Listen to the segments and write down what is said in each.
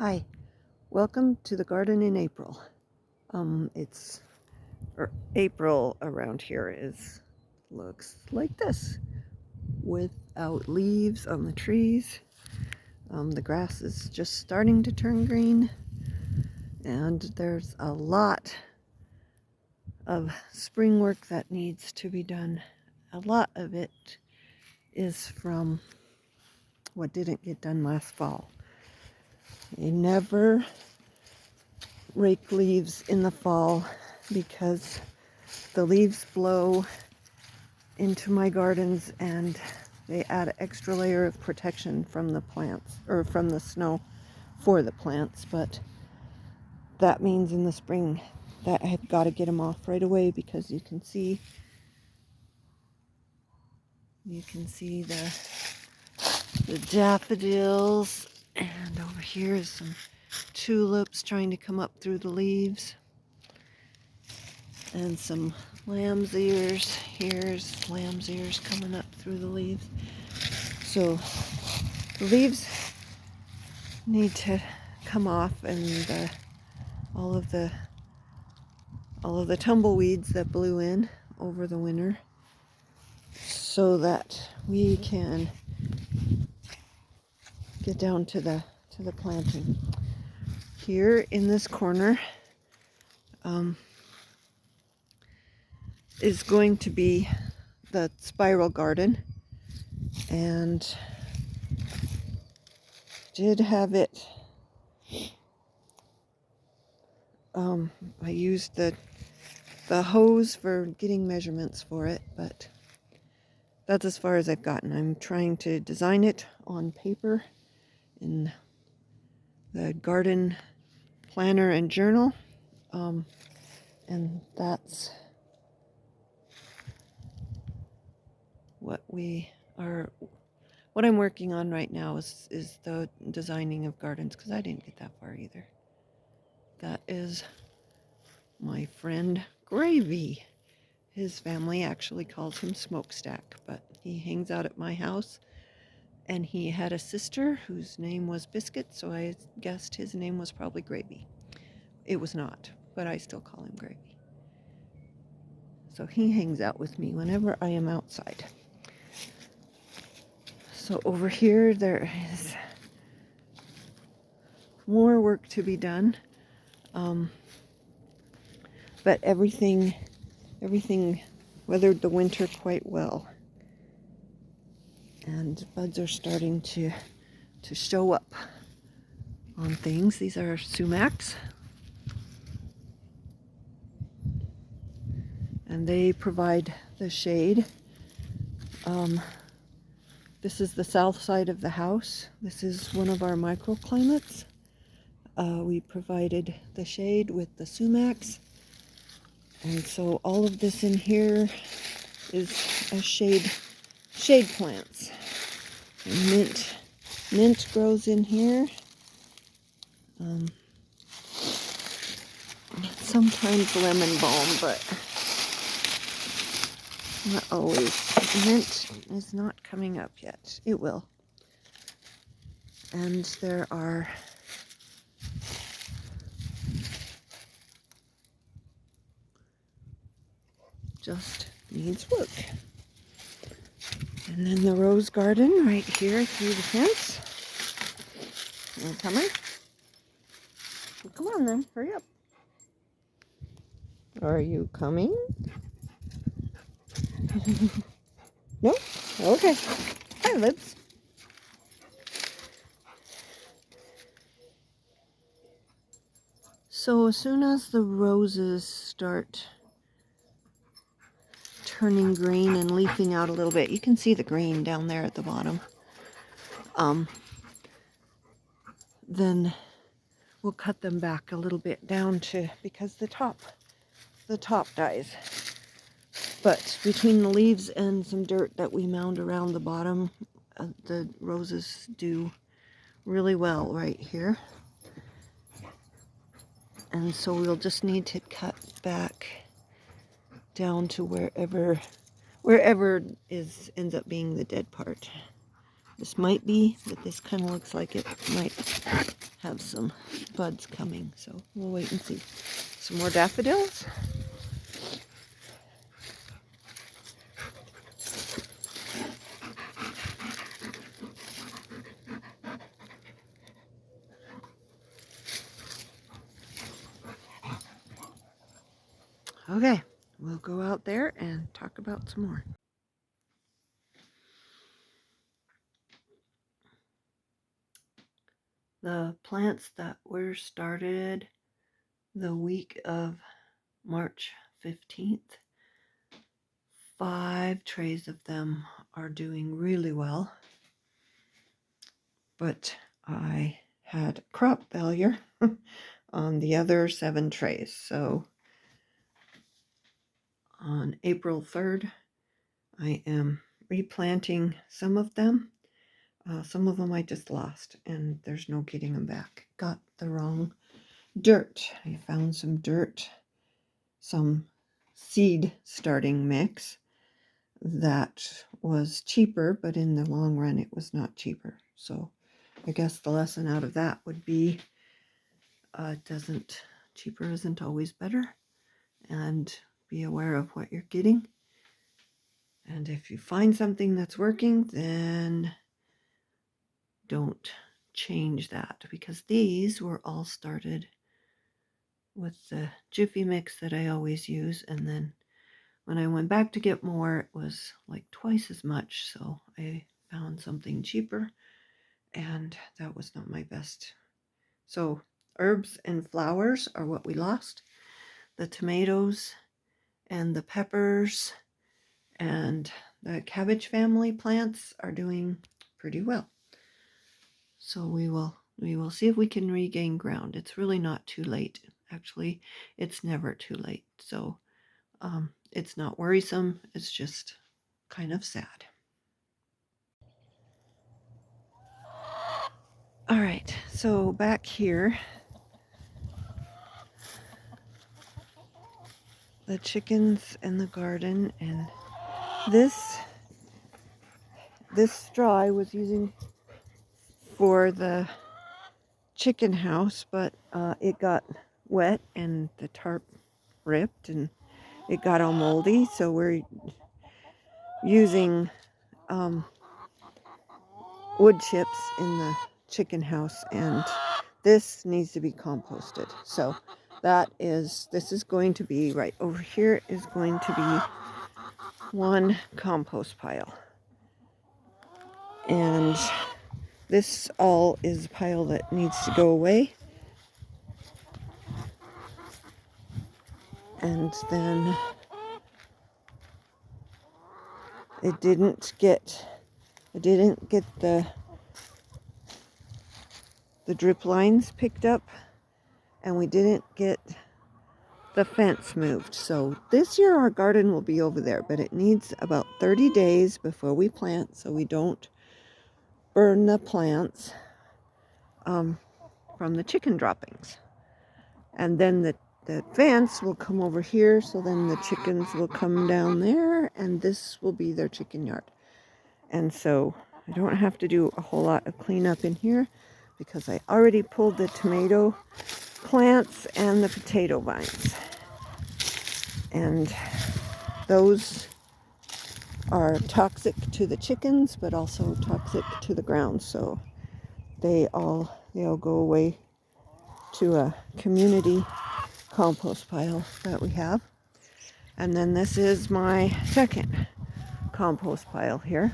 Hi, welcome to the garden in April. April around here looks like this, without leaves on the trees. The grass is just starting to turn green, and there's a lot of spring work that needs to be done. A lot of it is from what didn't get done last fall. I never rake leaves in the fall because the leaves blow into my gardens and they add an extra layer of protection from the plants, or from the snow for the plants. But that means in the spring that I've got to get them off right away, because you can see the daffodils, and over here is some tulips trying to come up through the leaves, and some lamb's ears. Here's lamb's ears coming up through the leaves. So the leaves need to come off, and all of the tumbleweeds that blew in over the winter, so that we can get down to the planting. Here in this corner is going to be the spiral garden, and did have it. I used the hose for getting measurements for it, but that's as far as I've gotten. I'm trying to design it on paper in the garden planner and journal, and that's what I'm working on right now is the designing of gardens, because I didn't get that far either. That is my friend Gravy. His family actually calls him Smokestack, but he hangs out at my house, and he had a sister whose name was Biscuit, so I guessed his name was probably Gravy. It was not, but I still call him Gravy. So he hangs out with me whenever I am outside. So over here there is more work to be done, but everything weathered the winter quite well, and buds are starting to show up on things. These are sumacs, and they provide the shade. This is the south side of the house. This is one of our microclimates. We provided the shade with the sumacs, and so all of this in here is a shade plants. Mint grows in here. Sometimes lemon balm, but not always. Mint is not coming up yet. It will. And there are just needs work. And then the rose garden right here through the fence. You coming? Well, come on then, hurry up. Are you coming? No? Okay. Hi, Libs. So as soon as the roses start turning green and leafing out a little bit, you can see the green down there at the bottom, then we'll cut them back a little bit down to, because the top dies. But between the leaves and some dirt that we mound around the bottom, the roses do really well right here. And so we'll just need to cut back down to wherever ends up being the dead part. This might be, but this kind of looks like it might have some buds coming. So we'll wait and see. Some more daffodils. Okay, we'll go out there and talk about some more. The plants that were started the week of March 15th, 5 trays of them are doing really well, but I had crop failure on the other 7 trays. So on April 3rd, I am replanting some of them. Some of them I just lost, and there's no getting them back. Got the wrong dirt. I found some dirt, some seed starting mix that was cheaper, but in the long run it was not cheaper. So I guess the lesson out of that would be cheaper isn't always better, and be aware of what you're getting. And if you find something that's working, then don't change that, because these were all started with the Jiffy mix that I always use, and then when I went back to get more, it was like twice as much, so I found something cheaper, and that was not my best. So herbs and flowers are what we lost. The tomatoes and the peppers and the cabbage family plants are doing pretty well. So we will see if we can regain ground. It's really not too late. Actually, it's never too late. So it's not worrisome. It's just kind of sad. All right, so back here, the chickens in the garden, and this straw I was using for the chicken house, but it got wet and the tarp ripped and it got all moldy, so we're using wood chips in the chicken house, and this needs to be composted. So this is going to be right over here is going to be one compost pile, and this all is a pile that needs to go away. And then it didn't get the drip lines picked up, and we didn't get the fence moved. So this year our garden will be over there, but it needs about 30 days before we plant, so we don't burn the plants from the chicken droppings. And then the fence will come over here, so then the chickens will come down there, and this will be their chicken yard. And so I don't have to do a whole lot of cleanup in here, because I already pulled the tomato plants and the potato vines. And those are toxic to the chickens, but also toxic to the ground. So they'll go away to a community compost pile that we have. And then this is my second compost pile here.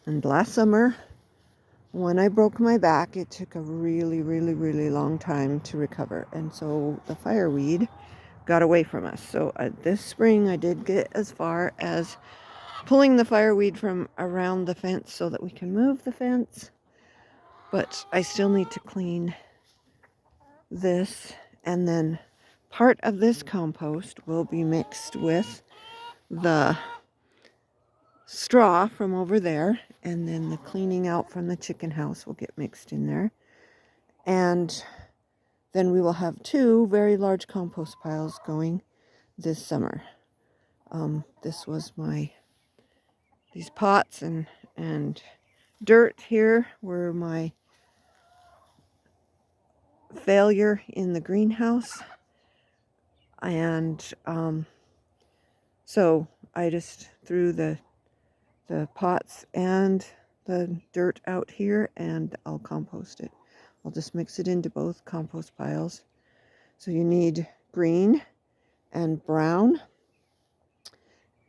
And last summer, when I broke my back, it took a really, really, really long time to recover. And so the fireweed got away from us. So this spring I did get as far as pulling the fireweed from around the fence so that we can move the fence. But I still need to clean this, and then part of this compost will be mixed with the straw from over there, and then the cleaning out from the chicken house will get mixed in there. And then we will have 2 very large compost piles going this summer. This was these pots and and dirt here were my failure in the greenhouse. And so I just threw the pots and the dirt out here, and I'll compost it. I'll just mix it into both compost piles. So you need green and brown,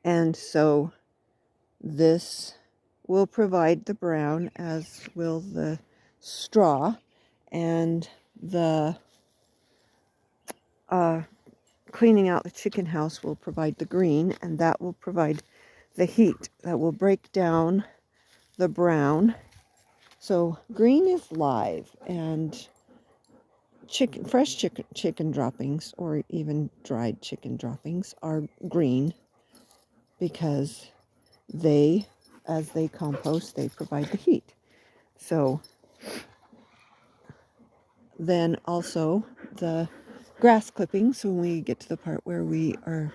and so this will provide the brown, as will the straw, and the cleaning out the chicken house will provide the green, and that will provide the heat that will break down the brown. So green is live, and fresh chicken droppings, or even dried chicken droppings, are green because they, as they compost, they provide the heat. So then also the grass clippings, when we get to the part where we are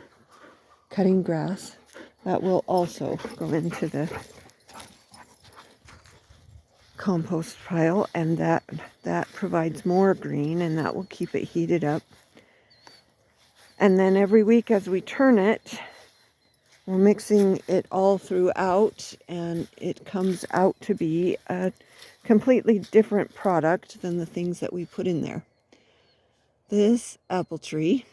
cutting grass, that will also go into the compost pile, and that provides more green, and that will keep it heated up. And then every week as we turn it, we're mixing it all throughout, and it comes out to be a completely different product than the things that we put in there. This apple tree,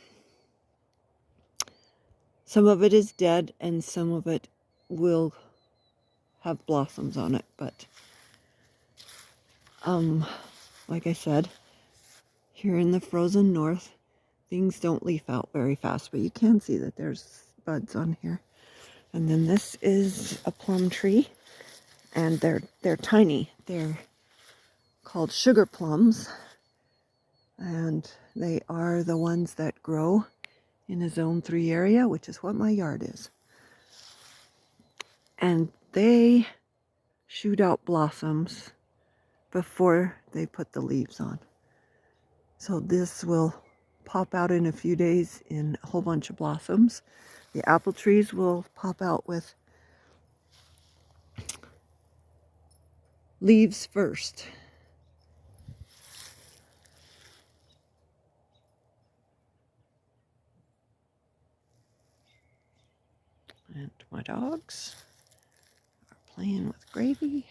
some of it is dead and some of it will have blossoms on it, but like I said, here in the frozen north, things don't leaf out very fast, but you can see that there's buds on here. And then this is a plum tree, and they're tiny. They're called sugar plums, and they are the ones that grow in a zone 3 area, which is what my yard is. And they shoot out blossoms before they put the leaves on. So this will pop out in a few days in a whole bunch of blossoms. The apple trees will pop out with leaves first. And my dogs are playing with gravy.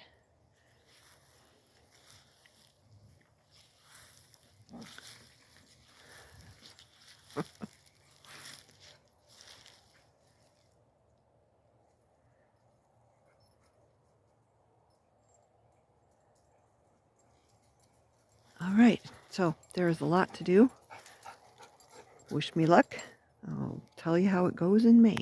All right, so there's a lot to do. Wish me luck. I'll tell you how it goes in May.